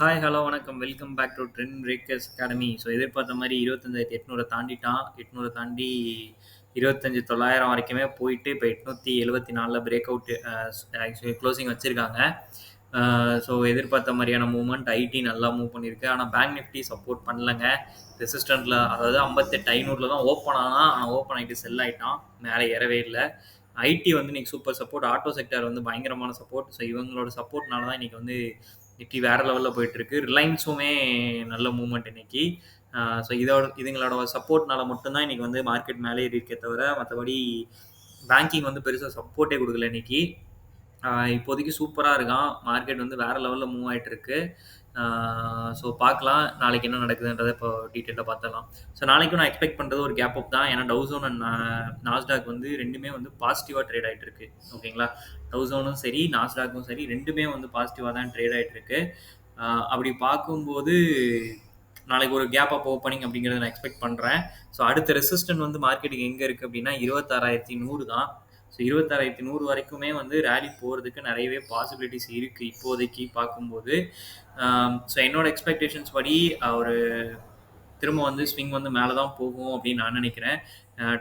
Hi, hello, வணக்கம். Welcome back to Trend Breakers academy. So எதிர்பார்த்த மாரி 25,800 தாண்டிட்டான். 800 தாண்டி 25,900 வரைக்குமே போயிட்டு, இப்போ 874ல பிரேக் அவுட் ஆக்சுவலி க்ளோசிங் வச்சிருக்காங்க. ஸோ எதிர்பார்த்த மாதிரியான மூவ்மெண்ட் ஐடி நல்லா மூவ் பண்ணியிருக்கு. ஆனால் பேங்க் நிஃப்டி சப்போர்ட் பண்ணலங்க. ரெசிஸ்டண்ட்டில் அதாவது 58,500ல தான் ஓப்பன் ஆனால் ஓப்பன் ஆகிட்டு செல் ஆகிட்டான். மேலே ஏறவே இல்லை. ஐடி வந்து இன்னைக்கு சூப்பர் சப்போர்ட். ஆட்டோ செக்டர் வந்து பயங்கரமான சப்போர்ட். ஸோ இவங்களோட சப்போர்ட்னால தான் இன்னைக்கு வந்து நிஃப்டி வேற லெவலில் போயிட்டு இருக்கு. ரிலையன்ஸுமே நல்ல மூவ்மெண்ட் இன்னைக்கு. ஸோ இதுங்களோட சப்போர்ட்னால மட்டும்தான் இன்னைக்கு வந்து மார்க்கெட் மேலே இருக்கே தவிர மற்றபடி பேங்கிங் வந்து பெருசாக சப்போர்ட்டே கொடுக்கல இன்னைக்கு. இப்போதைக்கு சூப்பராக இருக்கான். மார்க்கெட் வந்து வேற லெவலில் மூவ் ஆகிட்டு இருக்கு. ஸோ பார்க்கலாம் நாளைக்கு என்ன நடக்குதுன்றதை இப்போ டீட்டெயிலாக பார்த்துடலாம். ஸோ நாளைக்கும் நான் எக்ஸ்பெக்ட் பண்ணுறது ஒரு கேப் அப் தான். ஏன்னா டவுசோன் அண்ட் நாஸ்டாக் வந்து ரெண்டுமே வந்து பாசிட்டிவாக ட்ரேட் ஆகிட்டு இருக்கு. ஓகேங்களா, டவுசோனும் சரி நாஸ்டாக்கும் சரி ரெண்டுமே வந்து பாசிட்டிவாக தான் ட்ரேட் ஆகிட்டு இருக்கு. அப்படி பார்க்கும்போது நாளைக்கு ஒரு கேப் அப் ஓப்பனிங் அப்படிங்கிறத நான் எக்ஸ்பெக்ட் பண்ணுறேன். ஸோ அடுத்த ரெசிஸ்டன்ட் வந்து மார்க்கெட்டுக்கு எங்கே இருக்குது அப்படின்னா 26,100 தான். ஸோ 26,100 வரைக்குமே வந்து ரேலி போகிறதுக்கு நிறையவே பாசிபிலிட்டிஸ் இருக்குது இப்போதைக்கு பார்க்கும்போது. ஸோ என்னோட எக்ஸ்பெக்டேஷன்ஸ் படி ஒரு திரும்ப வந்து ஸ்விங் வந்து மேலே தான் போகும் அப்படின்னு நான் நினைக்கிறேன்.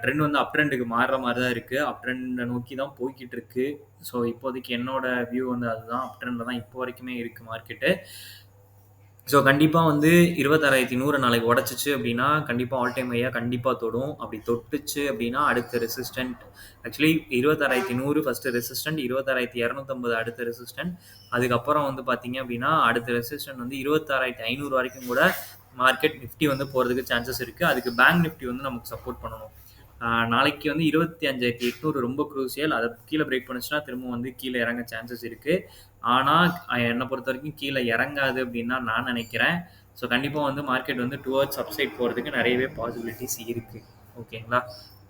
ட்ரெண்ட் வந்து அப் ட்ரெண்டுக்கு மாறுற மாதிரி தான் இருக்குது. அப் ட்ரெண்டை நோக்கி தான் போய்கிட்டு இருக்கு. ஸோ இப்போதைக்கு என்னோட வியூ வந்து அதுதான். அப் ட்ரெண்டில் தான் இப்போ வரைக்குமே இருக்குது மார்க்கெட்டு. ஸோ கண்டிப்பாக வந்து 26,100 நாளைக்கு உடச்சிச்சு அப்படின்னா கண்டிப்பாக ஆல் டைம் ஹையாக கண்டிப்பாக தொடும். அப்படி தொட்டுச்சு அப்படின்னா அடுத்த ரெசிஸ்டன்ட் ஆக்சுவலி 26,100 ஃபஸ்ட்டு ரெசிஸ்டன்ட், 26,250 அடுத்த ரெசிஸ்டன்ட். அதுக்கப்புறம் வந்து பார்த்தீங்க அப்படின்னா அடுத்த ரெசிஸ்டன்ட் வந்து 26,500 வரைக்கும் கூட மார்க்கெட் நிஃப்டி வந்து போகிறதுக்கு சான்சஸ் இருக்குது. அதுக்கு பேங்க் நிஃப்டி வந்து நமக்கு சப்போர்ட் பண்ணணும். நாளைக்கு வந்து 25,800 ரொம்ப குரூசியல். அதை கீழே பிரேக் பண்ணுச்சுன்னா திரும்ப வந்து கீழே இறங்க சான்சஸ் இருக்குது. ஆனால் என்னை பொறுத்த வரைக்கும் கீழே இறங்காது அப்படின்னு தான் நான் நினைக்கிறேன். ஸோ கண்டிப்பாக வந்து மார்க்கெட் வந்து டுவர்ட்ஸ் அப்சைட் போகிறதுக்கு நிறையவே பாசிபிலிட்டிஸ் இருக்குது. ஓகேங்களா,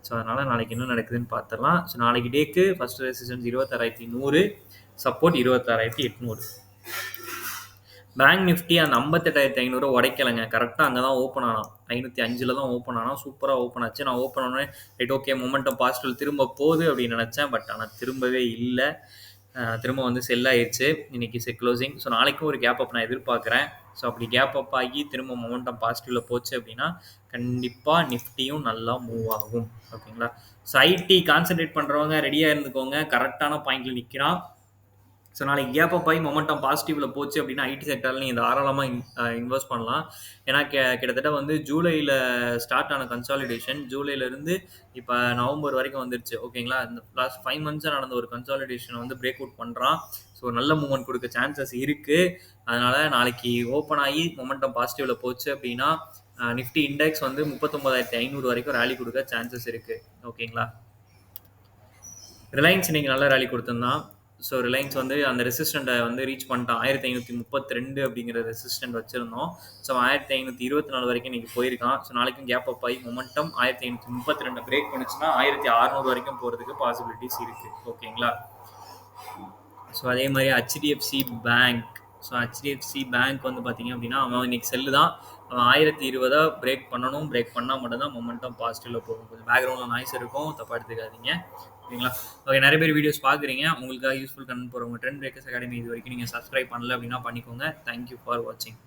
ஸோ அதனால் நாளைக்கு என்ன நடக்குதுன்னு பார்த்துடலாம். ஸோ நாளைக்கு டேக்கு first resistance 26,100, support 26,800. Bank Nifty அந்த 58,500 உடைக்கலைங்க. கரெக்டாக அங்கே தான் ஓப்பன் ஆனான். 505 தான் ஓப்பன் ஆனால் சூப்பராக ஓப்பன் ஆச்சு. நான் ஓப்பன் ஆனே ரைட் ஓகே மொமெண்டம் பாசிட்டிவ் திரும்ப போகுது அப்படின்னு நினச்சேன். பட் ஆனால் திரும்பவே இல்லை. திரும்ப வந்து செல் ஆயிடுச்சு இன்னைக்கு க்ளோசிங். ஸோ நாளைக்கும் ஒரு கேப் அப் நான் எதிர்பார்க்குறேன். ஸோ அப்படி கேப் அப் ஆகி திரும்ப மொமெண்டம் பாசிட்டிவில் போச்சு அப்படின்னா கண்டிப்பாக நிஃப்டியும் நல்லா மூவ் ஆகும். ஓகேங்களா, ஸோ ஐடி கான்சென்ட்ரேட் பண்ணுறவங்க ரெடியாக இருந்துக்கோங்க. கரெக்டான பாயிண்டில் நிற்கிறான். ஸோ நாளைக்கு கேப் அப் ஆகி மொமெண்டம் பாசிட்டிவில் போச்சு அப்படின்னா ஐடி செக்டரில் நீங்கள் தாராளமாக இன்வெஸ்ட் பண்ணலாம். ஏன்னா கிட்டத்தட்ட வந்து ஜூலையில் ஸ்டார்ட் ஆன கன்சாலிடேஷன் ஜூலைலேருந்து இப்போ நவம்பர் வரைக்கும் வந்துருச்சு. ஓகேங்களா, இந்த லாஸ்ட் 5 மந்த்ஸாக நடந்த ஒரு கன்சாலிடேஷனை வந்து பிரேக் அவுட் பண்ணுறான். ஸோ நல்ல மூவ்மெண்ட் கொடுக்க சான்சஸ் இருக்குது. அதனால் நாளைக்கு ஓப்பன் ஆகி மொமெண்டம் பாசிட்டிவில் போச்சு அப்படின்னா நிஃப்டி இண்டெக்ஸ் வந்து 39,500 வரைக்கும் ரேலி கொடுக்க சான்சஸ் இருக்குது. ஓகேங்களா, ரிலையன்ஸ் இன்னைக்கு நல்ல ரேலி கொடுத்துருந்தான். ஸோ ரிலையன்ஸ் வந்து அந்த ரெசிஸ்டண்ட்டை வந்து ரீச் பண்ணிட்டான். 1532 அப்படிங்கிற ரெசிஸ்டன்ட் வச்சுருந்தோம். ஸோ 1524 வரைக்கும் இன்றைக்கி போயிருக்கான். ஸோ நாளைக்கும் கேப் அப் ஆகி மொமெண்டம் 1532 பிரேக் பண்ணிச்சுன்னா 1600 வரைக்கும் போகிறதுக்கு பாசிபிலிட்டிஸ் இருக்குது. ஓகேங்களா, ஸோ அதே மாதிரி HDFC bank. So HDFC bank வந்து பார்த்தீங்க அப்படின்னா அவன் இன்னைக்கு செல்லு தான். அவன் 1020 பிரேக் பண்ணணும். பிரேக் பண்ணால் மட்டும்தான் மொமெண்டம் பாசிட்டிவில் போகும். கொஞ்சம் பேக்ரவுண்டில் நாய்ஸ் இருக்கும், தப்பாக எடுத்துக்காதீங்க. ஓகேங்களா, ஓகே. நிறைய பேர் வீடியோஸ் பார்க்குறீங்க. உங்களுக்காக யூஸ்ஃபுல் கண்டென்ட் போகிறவங்க ட்ரெண்ட் பிரேக்கர்ஸ் அகாடமி இது வரைக்கும் நீங்கள் சப்ஸ்கிரைப் பண்ணல அப்படின்னா பண்ணிக்கோங்க. தேங்க்யூ ஃபார் வாட்சிங்.